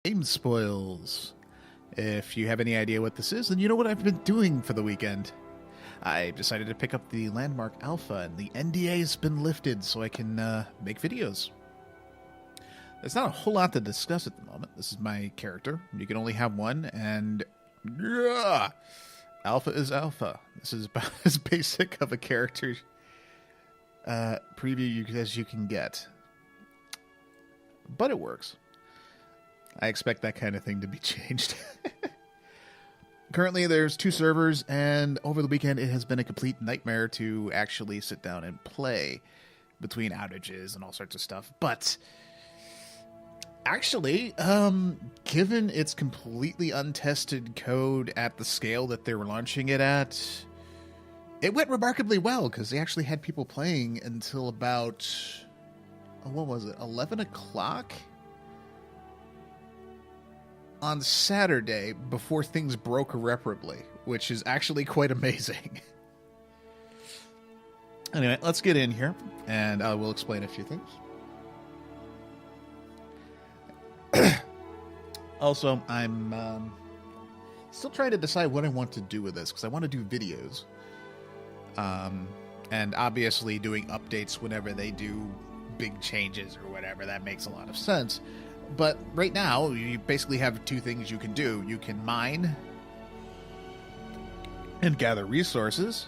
Game spoils. If you have any idea what this is, then you know what I've been doing for the weekend. I decided to pick up the Landmark Alpha, and the NDA has been lifted so I can make videos. There's not a whole lot to discuss at the moment. This is my character. You can only have one, and Alpha is Alpha. This is about as basic of a character preview as you can get. But it works. I expect that kind of thing to be changed. Currently, there's 2 servers, and over the weekend, it has been a complete nightmare to actually sit down and play between outages and all sorts of stuff. But actually, given its completely untested code at the scale that they were launching it at, it went remarkably well, because they actually had people playing until about, what was it, 11 o'clock? On Saturday, before things broke irreparably, which is actually quite amazing. Anyway, let's get in here, and I will explain a few things. Also, I'm still trying to decide what I want to do with this, because I want to do videos. And obviously doing updates whenever they do big changes or whatever, that makes a lot of sense. But right now, you basically have 2 things you can do. You can mine and gather resources,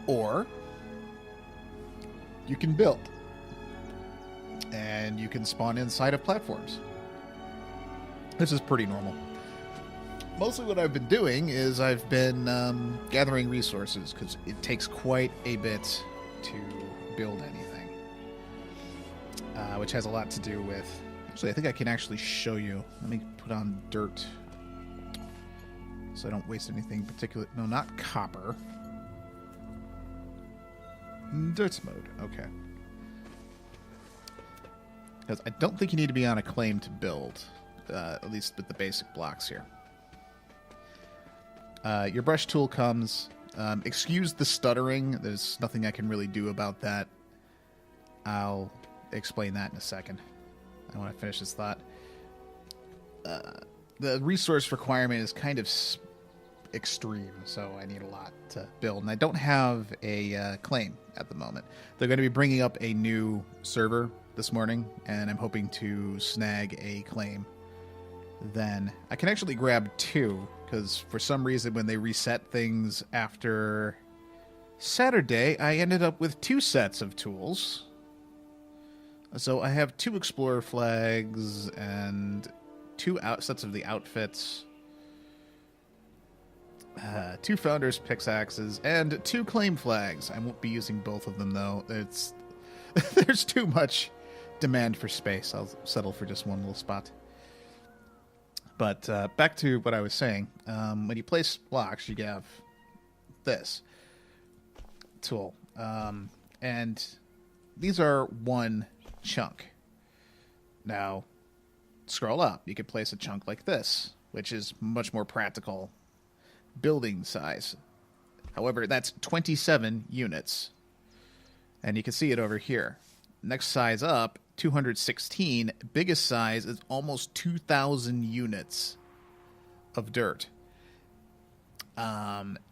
or you can build. And you can spawn inside of platforms. This is pretty normal. Mostly what I've been doing is I've been gathering resources, because it takes quite a bit to build anything. Which has a lot to do with... Actually, I think I can actually show you. Let me put on dirt so I don't waste anything particular. No, not copper. Dirt mode. Okay. Because I don't think you need to be on a claim to build, at least with the basic blocks here. Your brush tool comes. Excuse the stuttering. There's nothing I can really do about that. I'll explain that in a second. I want to finish this thought. The resource requirement is kind of extreme, so I need a lot to build. And I don't have a claim at the moment. They're going to be bringing up a new server this morning, and I'm hoping to snag a claim. Then I can actually grab 2, because for some reason when they reset things after Saturday, I ended up with 2 sets of tools. So I have 2 Explorer flags and 2 sets of the outfits, 2 Founders pickaxes, and 2 claim flags. I won't be using both of them, though. There's too much demand for space. I'll settle for just one little spot. But back to what I was saying. When you place blocks, you have this tool. And these are 1 chunk. Now, scroll up. You could place a chunk like this, which is much more practical building size. However, that's 27 units. And you can see it over here. Next size up, 216. Biggest size is almost 2,000 units of dirt.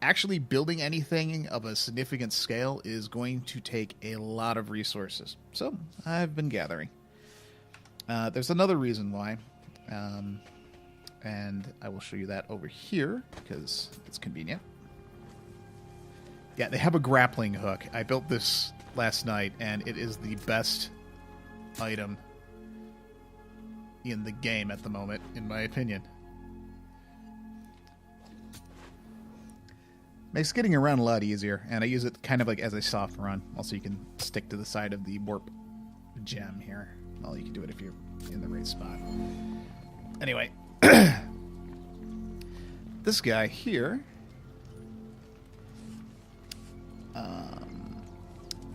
Actually building anything of a significant scale is going to take a lot of resources. So I've been gathering. There's another reason why. And I will show you that over here because it's convenient. Yeah, they have a grappling hook. I built this last night, and it is the best item in the game at the moment, in my opinion. Makes getting around a lot easier, and I use it kind of like as a soft run. Also, you can stick to the side of the warp gem here. Well, you can do it if you're in the right spot. Anyway, this guy here,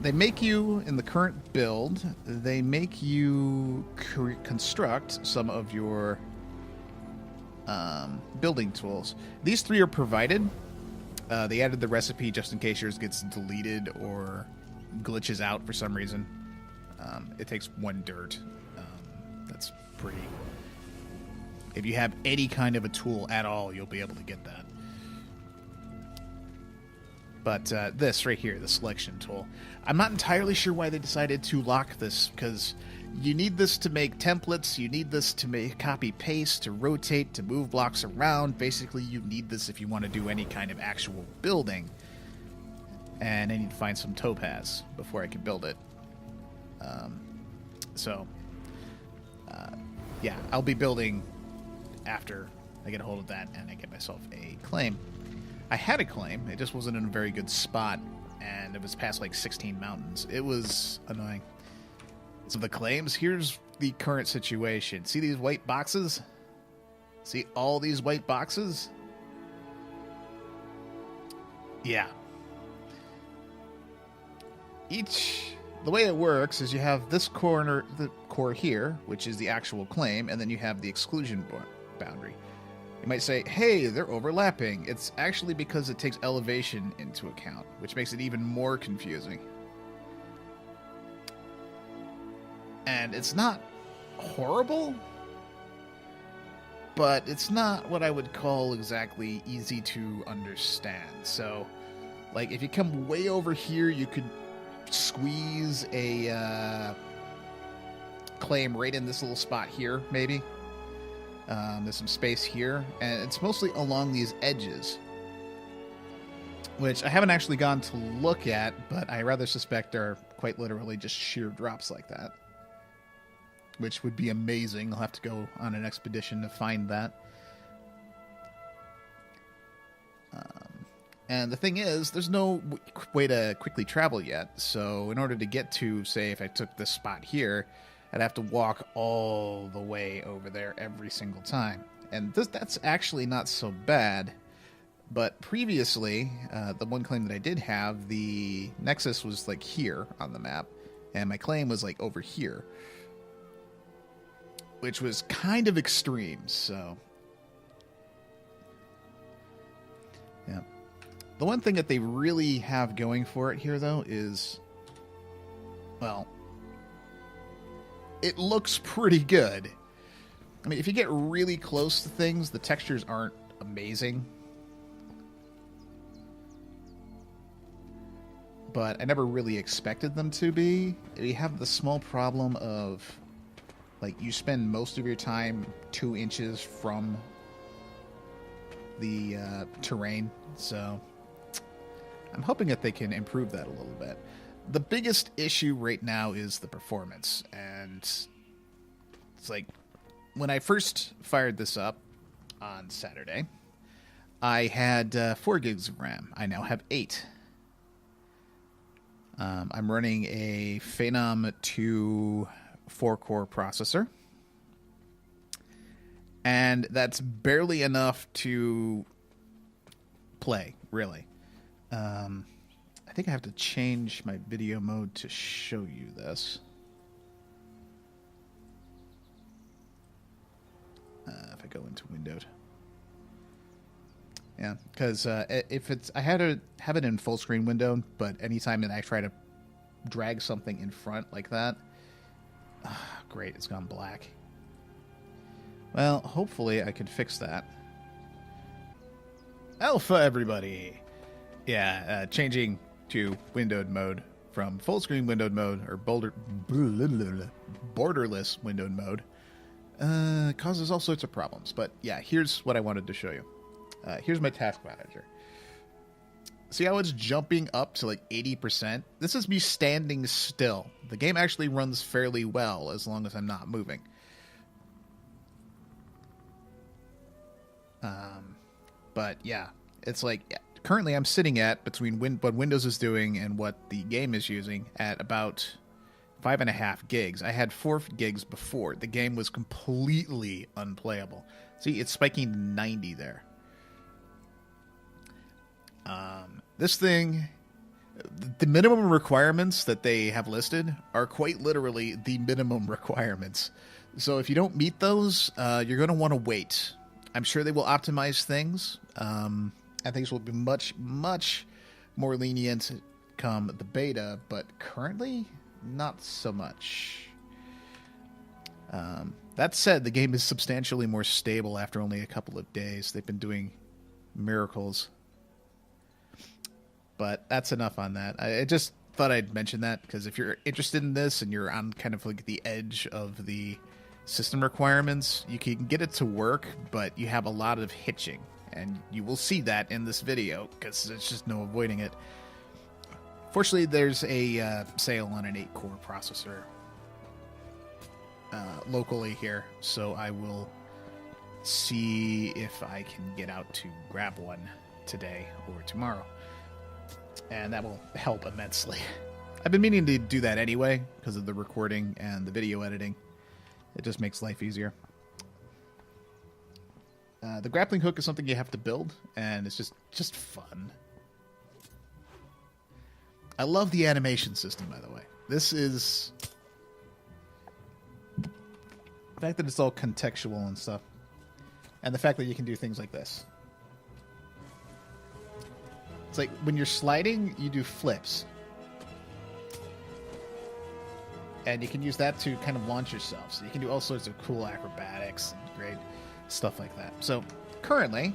they make you, in the current build, they make you construct some of your building tools. These 3 are provided. They added the recipe just in case yours gets deleted or glitches out for some reason. It takes 1 dirt. That's pretty If you have any kind of a tool at all, you'll be able to get that. But this right here, the selection tool, I'm not entirely sure why they decided to lock this, because you need this to make templates, you need this to make copy-paste, to rotate, to move blocks around. Basically, you need this if you want to do any kind of actual building. And I need to find some topaz before I can build it. Yeah, I'll be building after I get a hold of that and I get myself a claim. I had a claim, it just wasn't in a very good spot, and it was past like 16 mountains. It was annoying. So the claims, here's the current situation. See these white boxes? See all these white boxes? Yeah. The way it works is you have this corner, the core here, which is the actual claim, and then you have the exclusion boundary. You might say, hey, they're overlapping. It's actually because it takes elevation into account, which makes it even more confusing. And it's not horrible, but it's not what I would call exactly easy to understand. So, like, if you come way over here, you could squeeze a claim right in this little spot here, maybe. There's some space here, and it's mostly along these edges, which I haven't actually gone to look at, but I rather suspect are quite literally just sheer drops like that, which would be amazing. I'll have to go on an expedition to find that. And the thing is, there's no way to quickly travel yet. So in order to get to, say, if I took this spot here, I'd have to walk all the way over there every single time. And that's actually not so bad. But previously, the one claim that I did have, the Nexus was like here on the map. And my claim was like over here, which was kind of extreme. So, yeah. The one thing that they really have going for it here, though, is, well, it looks pretty good. I mean, if you get really close to things, the textures aren't amazing. But I never really expected them to be. You have the small problem of, like, you spend most of your time 2 inches from the terrain, so I'm hoping that they can improve that a little bit. The biggest issue right now is the performance, and it's like, when I first fired this up on Saturday, I had 4 gigs of RAM. I now have 8. I'm running a Phenom 2 4-core processor, and that's barely enough to play, really. I think I have to change my video mode to show you this. If I go into windowed. Yeah, because if it's, I had to have it in full screen window, but anytime that I try to drag something in front like that, great, it's gone black. Well, hopefully I can fix that. Alpha, everybody! Yeah, changing to windowed mode from full screen windowed mode, or borderless windowed mode, causes all sorts of problems. But yeah, here's what I wanted to show you. Here's my task manager. See how it's jumping up to like 80%? This is me standing still. The game actually runs fairly well as long as I'm not moving. But yeah, it's like, currently I'm sitting at between what Windows is doing and what the game is using at about 5.5 gigs. I had 4 gigs before. The game was completely unplayable. See, it's spiking to 90 there. This thing, the minimum requirements that they have listed are quite literally the minimum requirements. So if you don't meet those, you're going to want to wait. I'm sure they will optimize things. And things will be much, much more lenient come the beta, but currently, not so much. That said, the game is substantially more stable after only a couple of days. They've been doing miracles. But that's enough on that. I just thought I'd mention that because if you're interested in this and you're on kind of like the edge of the system requirements, you can get it to work, but you have a lot of hitching. And you will see that in this video because there's just no avoiding it. Fortunately, there's a sale on an 8-core processor locally here, so I will see if I can get out to grab one today or tomorrow, and that will help immensely. I've been meaning to do that anyway because of the recording and the video editing. It just makes life easier. The grappling hook is something you have to build, and it's just fun. I love the animation system, by the way. This is... the fact that it's all contextual and stuff. And the fact that you can do things like this. It's like when you're sliding, you do flips. And you can use that to kind of launch yourself. So you can do all sorts of cool acrobatics and great stuff like that. So currently,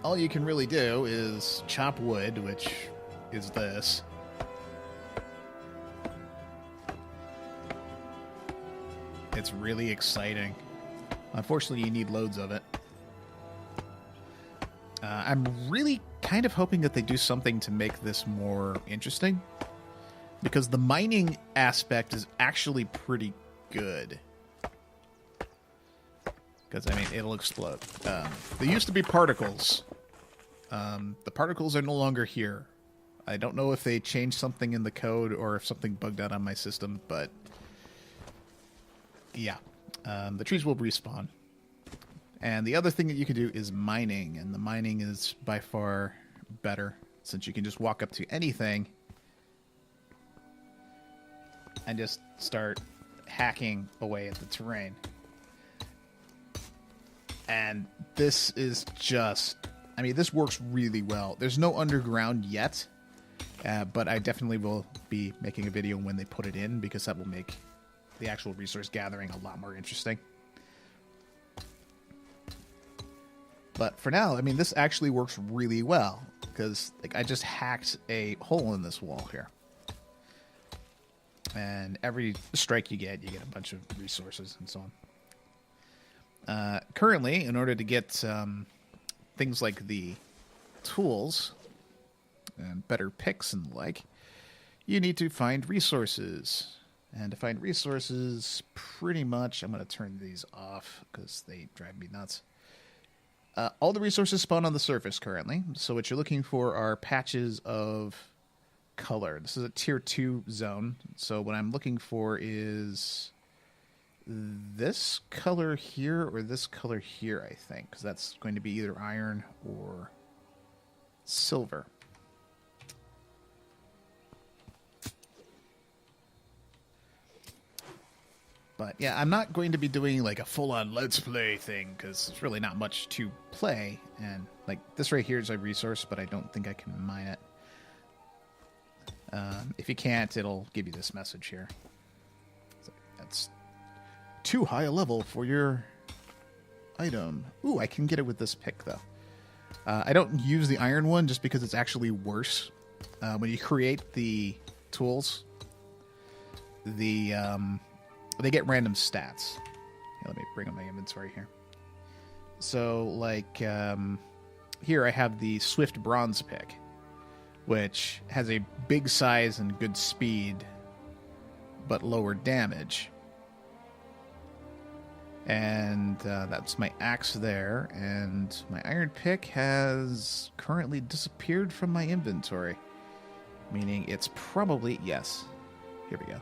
all you can really do is chop wood, which is this. It's really exciting. Unfortunately, you need loads of it. I'm really kind of hoping that they do something to make this more interesting, because the mining aspect is actually pretty good. Because, I mean, it'll explode. There used to be particles. The particles are no longer here. I don't know if they changed something in the code or if something bugged out on my system, but yeah, the trees will respawn. And the other thing that you can do is mining, and the mining is by far better since you can just walk up to anything and just start hacking away at the terrain. And this is just, I mean, this works really well. There's no underground yet, but I definitely will be making a video when they put it in, because that will make the actual resource gathering a lot more interesting. But for now, I mean, this actually works really well, because like I just hacked a hole in this wall here. And every strike you get a bunch of resources and so on. Currently, in order to get things like the tools and better picks and the like, you need to find resources. And to find resources, pretty much, I'm going to turn these off because they drive me nuts. All the resources spawn on the surface currently. So what you're looking for are patches of color. This is a tier 2 zone. So what I'm looking for is this color here or this color here, I think. Because that's going to be either iron or silver. But yeah, I'm not going to be doing like a full-on let's play thing because there's really not much to play. And like this right here is a resource, but I don't think I can mine it. If you can't, it'll give you this message here. So that's too high a level for your item. Ooh, I can get it with this pick though. I don't use the iron one just because it's actually worse. When you create the tools, they get random stats. Here, let me bring up my inventory here. So, like, here I have the Swift Bronze pick, which has a big size and good speed, but lower damage. And that's my axe there. And my iron pick has currently disappeared from my inventory, meaning it's probably, yes, here we go.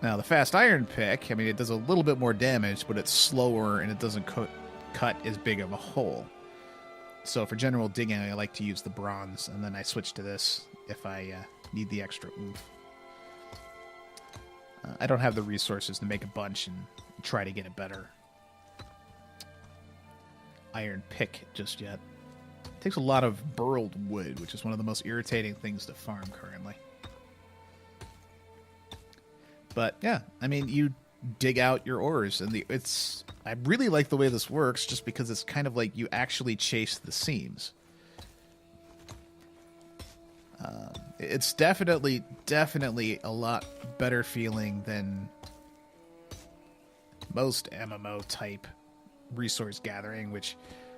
Now, the fast iron pick, I mean, it does a little bit more damage, but it's slower and it doesn't cut as big of a hole. So for general digging, I like to use the bronze, and then I switch to this if I need the extra oomph. I don't have the resources to make a bunch and try to get a better iron pick just yet. It takes a lot of burled wood, which is one of the most irritating things to farm currently. But yeah, I mean, you dig out your ores. And I really like the way this works, just because it's kind of like you actually chase the seams. It's definitely a lot better feeling than most MMO type resource gathering, which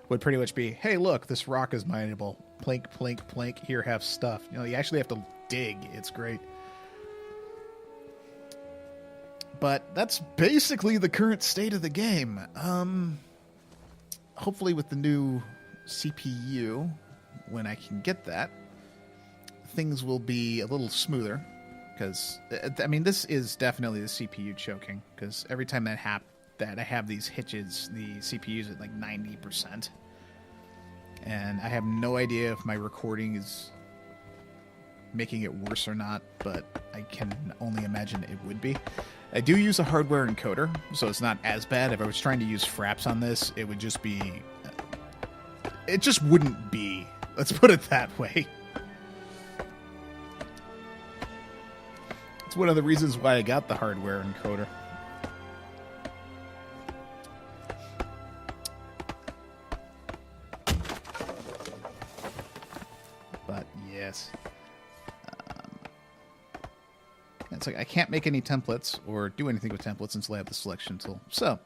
would pretty much be, hey, look, this rock is mineable. Plink, plink, plink. Here, have stuff. You know, you actually have to dig. It's great. But that's basically the current state of the game. Hopefully with the new CPU, when I can get that, things will be a little smoother. Because, I mean, this is definitely the CPU choking. Because every time that I have these hitches, the CPU's at like 90%. And I have no idea if my recording is making it worse or not, but I can only imagine it would be. I do use a hardware encoder, so it's not as bad. If I was trying to use fraps on this, it would just be... It just wouldn't be. Let's put it that way. It's one of the reasons why I got the hardware encoder. But, yes. It's like I can't make any templates or do anything with templates until I have the selection tool. So,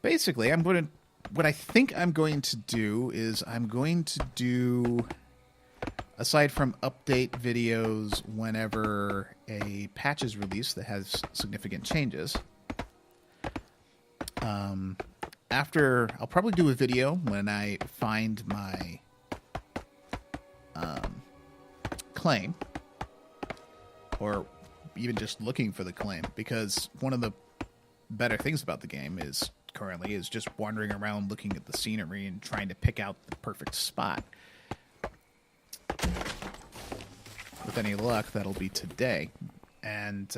basically, what I think I'm going to do is I'm going to do, aside from update videos whenever a patch is released that has significant changes, I'll probably do a video when I find my claim, or even just looking for the claim, because one of the better things about the game is just wandering around looking at the scenery and trying to pick out the perfect spot. With any luck, that'll be today. And,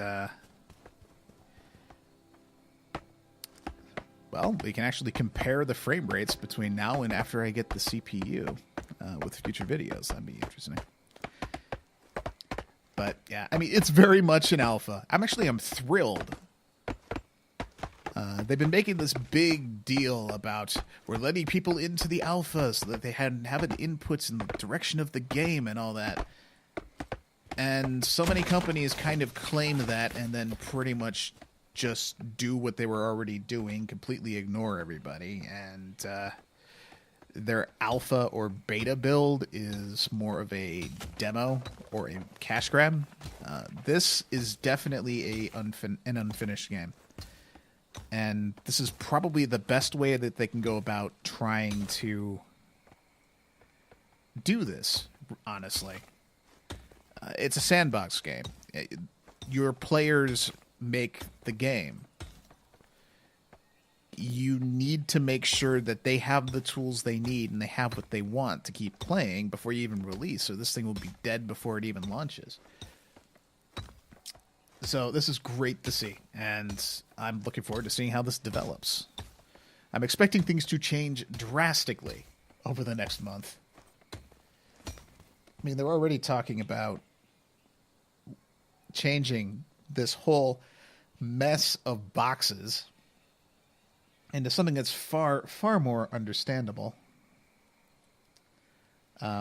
well, we can actually compare the frame rates between now and after I get the CPU with future videos. That'd be interesting. But, yeah, I mean, it's very much an alpha. I'm thrilled. They've been making this big deal about we're letting people into the alpha so that they have an input in the direction of the game and all that. And so many companies kind of claim that and then pretty much just do what they were already doing, completely ignore everybody. And their alpha or beta build is more of a demo or a cash grab. This is definitely an unfinished game. And this is probably the best way that they can go about trying to do this, honestly. It's a sandbox game. Your players make the game. You need to make sure that they have the tools they need and they have what they want to keep playing before you even release, or this thing will be dead before it even launches. So this is great to see, and I'm looking forward to seeing how this develops. I'm expecting things to change drastically over the next month. I mean, they're already talking about changing this whole mess of boxes into something that's far, far more understandable,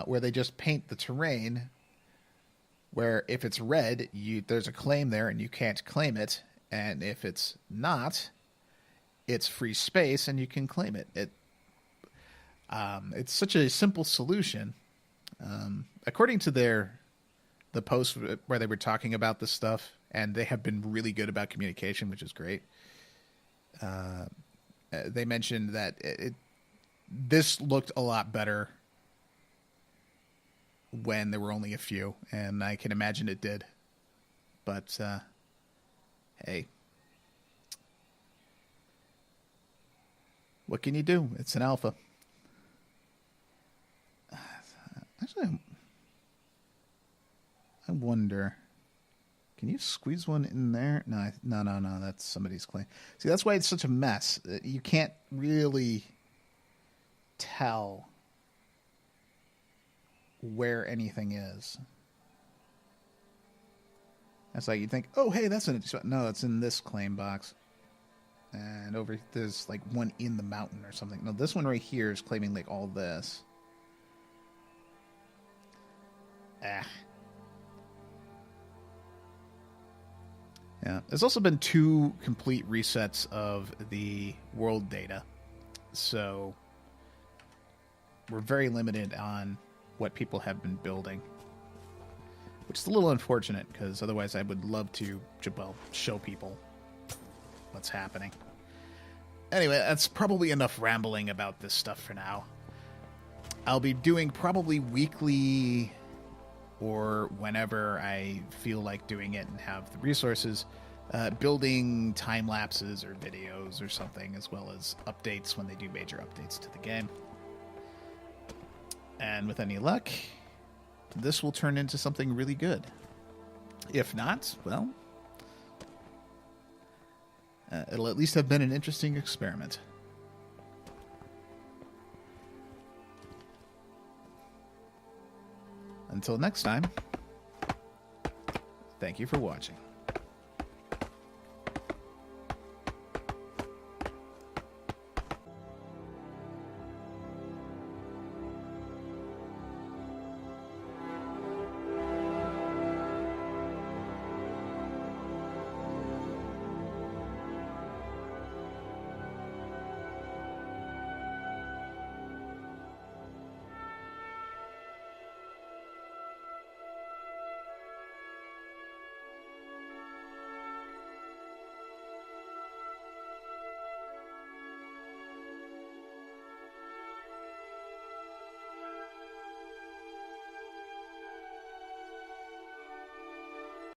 where they just paint the terrain, where if it's red, there's a claim there and you can't claim it, and if it's not, it's free space and you can claim it. It's such a simple solution. According to the post where they were talking about this stuff, and they have been really good about communication, which is great. They mentioned that this looked a lot better when there were only a few, and I can imagine it did. But, hey. What can you do? It's an alpha. Actually, I wonder, can you squeeze one in there? No, that's somebody's claim. See, that's why it's such a mess. You can't really tell where anything is. That's like you think, oh, hey, that's no, it's in this claim box. And over there's like one in the mountain or something. No, this one right here is claiming like all this. Ah. Yeah, there's also been 2 complete resets of the world data. So we're very limited on what people have been building. Which is a little unfortunate, because otherwise I would love to, well, show people what's happening. Anyway, that's probably enough rambling about this stuff for now. I'll be doing probably weekly, or whenever I feel like doing it and have the resources, building time lapses or videos or something, as well as updates when they do major updates to the game. And with any luck, this will turn into something really good. If not, well, it'll at least have been an interesting experiment. Until next time, thank you for watching.